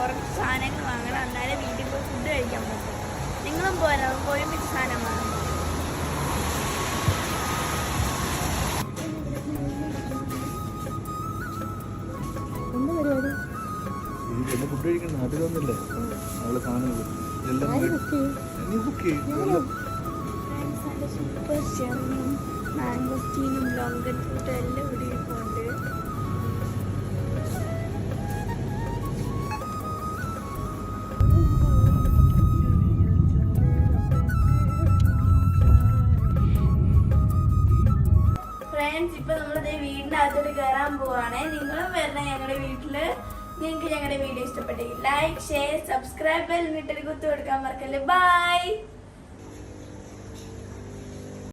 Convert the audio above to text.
കുറച്ച് സാധനങ്ങൾ വാങ്ങണം, എന്നാലേ വീട്ടിൽ പോയി ഫുഡ് കഴിക്കാൻ പറ്റും. നിങ്ങളും പോരാ, നമുക്ക് ഒരുമിച്ച് സാധനം വാങ്ങാം. ഫുഡ് കഴിക്കണം, നാട്ടിൽ വന്നില്ലേ അവളെ സാധനങ്ങൾ സൂപ്പർ ചെറിയും മാംഗോസ്റ്റീനും ലോങ്കൻ ഫ്രൂട്ടും എല്ലാം ഇവിടെ ഇരിപ്പുണ്ട്. ഫ്രണ്ട്സ്, ഇപ്പൊ നമ്മളിത് വീടിന്റെ അകത്തോട്ട് കയറാൻ പോവാണ്. നിങ്ങളും വരണം ഞങ്ങളുടെ വീട്ടില്. നിങ്ങൾക്ക് ഞങ്ങളുടെ വീഡിയോ ഇഷ്ടപ്പെട്ടെങ്കിൽ like, share, subscribe, bell button കുത്തി കൊടുക്കാൻ മറക്കല്ലേ. ബൈ.